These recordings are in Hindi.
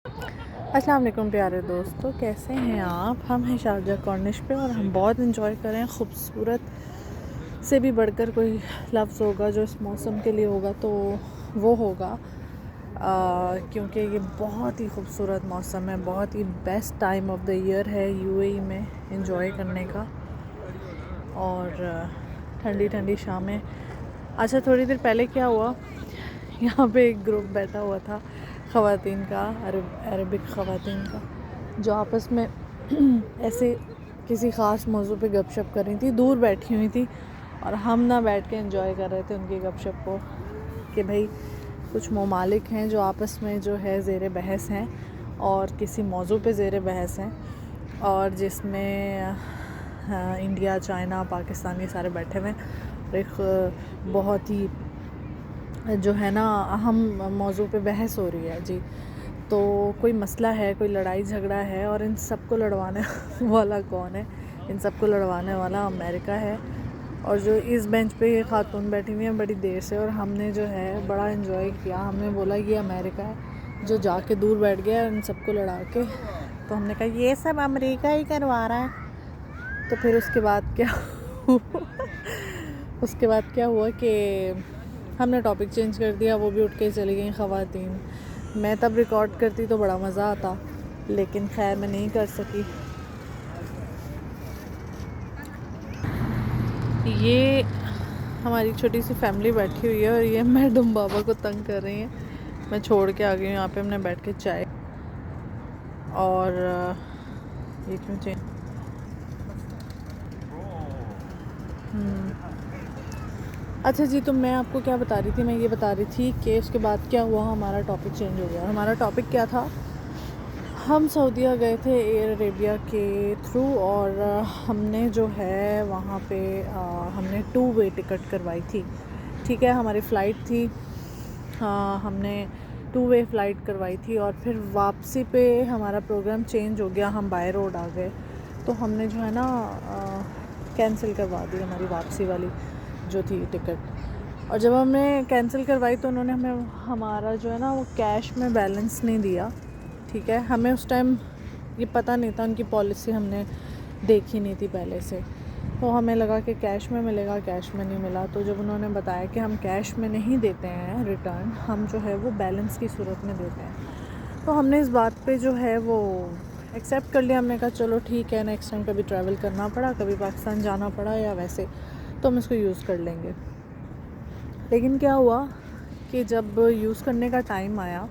अस्सलाम वालेकुम प्यारे दोस्तों, कैसे हैं आप। हम हैं शारजा कॉर्निश पे और हम बहुत इंजॉय कर रहे हैं। खूबसूरत से भी बढ़कर कोई लफ्ज़ होगा जो इस मौसम के लिए होगा तो वो होगा क्योंकि ये बहुत ही खूबसूरत मौसम है, बहुत ही best time of the year है यूएई में इंजॉय करने का। और ठंडी ठंडी शामें। अच्छा, थोड़ी देर पहले क्या हुआ, यहाँ पे एक ग्रुप बैठा हुआ था ख़वातीन का, अरबिक ख़वातीन का, जो आपस में ऐसे किसी ख़ास मौजू पे गपशप कर रही थी। दूर बैठी हुई थी और हम ना बैठ के एंजॉय कर रहे थे उनकी गपशप को कि भाई कुछ ममालिक हैं जो आपस में जो है ज़ेर बहस हैं और किसी मौजू पे ज़ेर बहस हैं, और जिसमें इंडिया, चाइना, पाकिस्तान ये सारे बैठे हुए हैं। एक बहुत ही जो है ना अहम मौजू पे बहस हो रही है जी। तो कोई मसला है, कोई लड़ाई झगड़ा है, और इन सबको लड़वाने वाला कौन है? इन सबको लड़वाने वाला अमेरिका है। और जो इस बेंच पे ये खातून बैठी हुई हैं बड़ी देर से, और हमने जो है बड़ा इन्जॉय किया। हमने बोला ये अमेरिका है, जो जाके दूर बैठ गया इन सबको लड़ा के। तो हमने कहा ये सब अमेरिका ही करवा रहा है। तो फिर उसके बाद क्या हुआ उसके बाद क्या हुआ कि हमने टॉपिक चेंज कर दिया। वो भी उठ के चली गई ख़वातीन। मैं तब रिकॉर्ड करती तो बड़ा मज़ा आता, लेकिन खैर मैं नहीं कर सकी। ये हमारी छोटी सी फैमिली बैठी हुई है और ये मैडम बाबा को तंग कर रही हैं। मैं छोड़ के आ गई हूँ यहाँ पे। हमने बैठ के चाय और ये क्यों चेंज अच्छा जी, तो मैं आपको क्या बता रही थी, मैं ये बता रही थी कि उसके बाद क्या हुआ, हमारा टॉपिक चेंज हो गया। हमारा टॉपिक क्या था, हम सऊदीया गए थे एयर अरेबिया के थ्रू, और हमने जो है वहाँ पे हमने 2 वे टिकट करवाई थी। ठीक है, हमारी फ़्लाइट थी, हमने 2 वे फ़्लाइट करवाई थी, और फिर वापसी पे हमारा प्रोग्राम चेंज हो गया, हम बाय रोड आ गए। तो हमने जो है ना कैंसिल करवा दी हमारी वापसी वाली जो थी टिकट। और जब हमने कैंसिल करवाई तो उन्होंने हमें हमारा जो है ना वो कैश में बैलेंस नहीं दिया। ठीक है, हमें उस टाइम ये पता नहीं था, उनकी पॉलिसी हमने देखी नहीं थी पहले से। तो हमें लगा कि कैश में मिलेगा, कैश में नहीं मिला। तो जब उन्होंने बताया कि हम कैश में नहीं देते हैं रिटर्न, हम जो है वो बैलेंस की सूरत में देते हैं, तो हमने इस बात पे जो है वो एक्सेप्ट कर लिया। हमने कहा चलो ठीक है, नेक्स्ट टाइम कभी ट्रैवल करना पड़ा, कभी पाकिस्तान जाना पड़ा या वैसे, तो हम इसको यूज़ कर लेंगे। लेकिन क्या हुआ कि जब यूज़ करने का टाइम आया,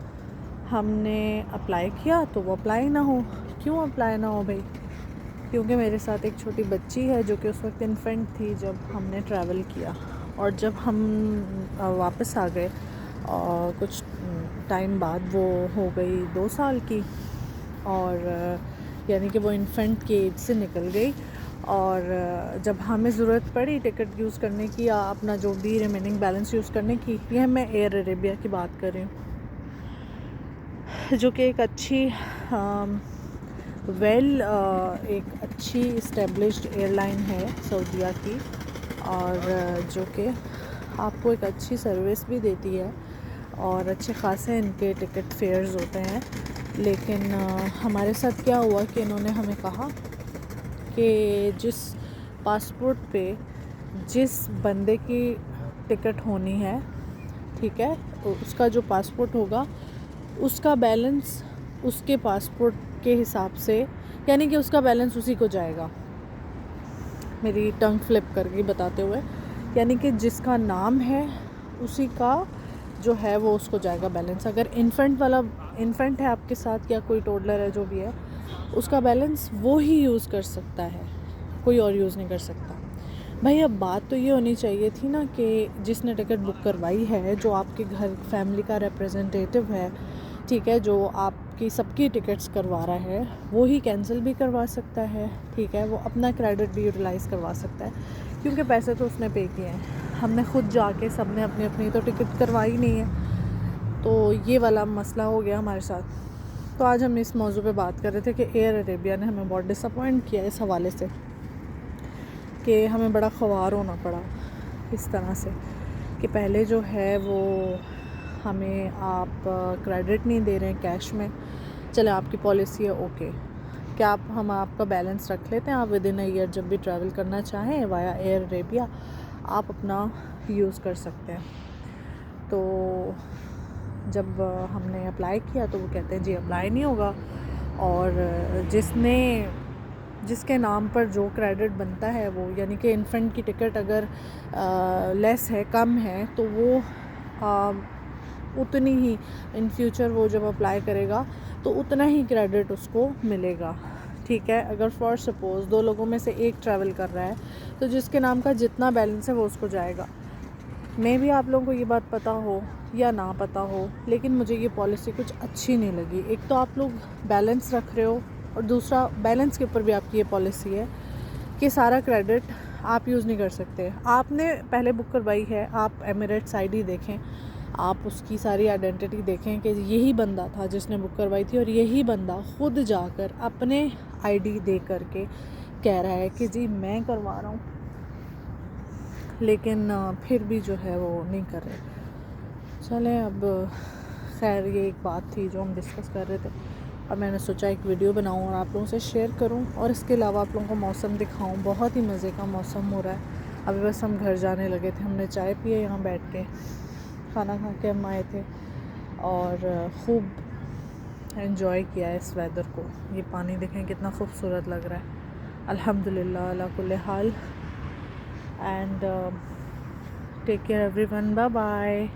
हमने अप्लाई किया तो वो अप्लाई ना हो। क्यों अप्लाई ना हो भाई? क्योंकि मेरे साथ एक छोटी बच्ची है जो कि उस वक्त इन्फेंट थी जब हमने ट्रैवल किया। और जब हम वापस आ गए कुछ टाइम बाद, वो हो गई 2 साल की, और यानी कि वो इन्फेंट की एज से निकल गई। और जब हमें ज़रूरत पड़ी टिकट यूज़ करने की या अपना जो भी रिमेनिंग बैलेंस यूज़ करने की, यह मैं एयर अरेबिया की बात कर रही हूँ, जो कि एक अच्छी एक अच्छी इस्टेब्लिश्ड एयरलाइन है सऊदीया की, और जो कि आपको एक अच्छी सर्विस भी देती है और अच्छे खासे इनके टिकट फेयर्स होते हैं। लेकिन हमारे साथ क्या हुआ कि इन्होंने हमें कहा कि जिस पासपोर्ट पे जिस बंदे की टिकट होनी है, ठीक है, तो उसका जो पासपोर्ट होगा उसका बैलेंस उसके पासपोर्ट के हिसाब से, यानी कि उसका बैलेंस उसी को जाएगा। मेरी टंग फ्लिप करके बताते हुए, यानी कि जिसका नाम है उसी का जो है वो उसको जाएगा बैलेंस। अगर इन्फेंट है आपके साथ या कोई टोडलर है जो भी है, उसका बैलेंस वो ही यूज़ कर सकता है, कोई और यूज़ नहीं कर सकता। भाई अब बात तो ये होनी चाहिए थी ना कि जिसने टिकट बुक करवाई है, जो आपके घर फैमिली का रिप्रेजेंटेटिव है, ठीक है, जो आपकी सबकी टिकट्स करवा रहा है, वो ही कैंसिल भी करवा सकता है। ठीक है, वो अपना क्रेडिट भी यूटिलाइज़ करवा सकता है, क्योंकि पैसे तो उसने पे किए हैं। हमने खुद जाके सब ने अपनी अपनी तो टिकट करवाई नहीं है। तो ये वाला मसला हो गया हमारे साथ। तो आज हम इस मौजू पे बात कर रहे थे कि एयर अरेबिया ने हमें बहुत डिसअपॉइंट किया इस हवाले से कि हमें बड़ा ख्वार होना पड़ा इस तरह से कि पहले जो है वो हमें आप क्रेडिट नहीं दे रहे हैं कैश में, चले आपकी पॉलिसी है ओके, क्या आप हम आपका बैलेंस रख लेते हैं, आप विद इन अ ईयर जब भी ट्रैवल करना चाहें वाया एयर अरेबिया आप अपना यूज़ कर सकते हैं। तो जब हमने अप्लाई किया तो वो कहते हैं जी अप्लाई नहीं होगा, और जिसके नाम पर जो क्रेडिट बनता है वो, यानी कि इन्फेंट की टिकट अगर लेस है, कम है, तो वो उतनी ही इन फ्यूचर वो जब अप्लाई करेगा तो उतना ही क्रेडिट उसको मिलेगा। ठीक है, अगर फॉर सपोज़ 2 लोगों में से एक ट्रैवल कर रहा है तो जिसके नाम का जितना बैलेंस है वो उसको जाएगा। मे भी आप लोगों को ये बात पता हो या ना पता हो, लेकिन मुझे ये पॉलिसी कुछ अच्छी नहीं लगी। एक तो आप लोग बैलेंस रख रहे हो, और दूसरा बैलेंस के ऊपर भी आपकी ये पॉलिसी है कि सारा क्रेडिट आप यूज़ नहीं कर सकते। आपने पहले बुक करवाई है, आप एमिरेट्स आईडी देखें, आप उसकी सारी आइडेंटिटी देखें कि यही बंदा था जिसने बुक करवाई थी, और यही बंदा खुद जाकर अपने आईडी दे करके कह रहा है कि जी मैं करवा रहा हूँ, लेकिन फिर भी जो है वो नहीं कर रहे। चलें, अब खैर ये एक बात थी जो हम डिस्कस कर रहे थे, और मैंने सोचा एक वीडियो बनाऊं और आप लोगों से शेयर करूं, और इसके अलावा आप लोगों को मौसम दिखाऊं। बहुत ही मज़े का मौसम हो रहा है। अभी बस हम घर जाने लगे थे, हमने चाय पिए यहाँ बैठ के, खाना खा के हम आए थे, और खूब एंजॉय किया है इस वेदर को। ये पानी देखें कितना खूबसूरत लग रहा है। अल्हम्दुलिल्लाह अला कुल्ले हाल, and take care everyone, bye bye.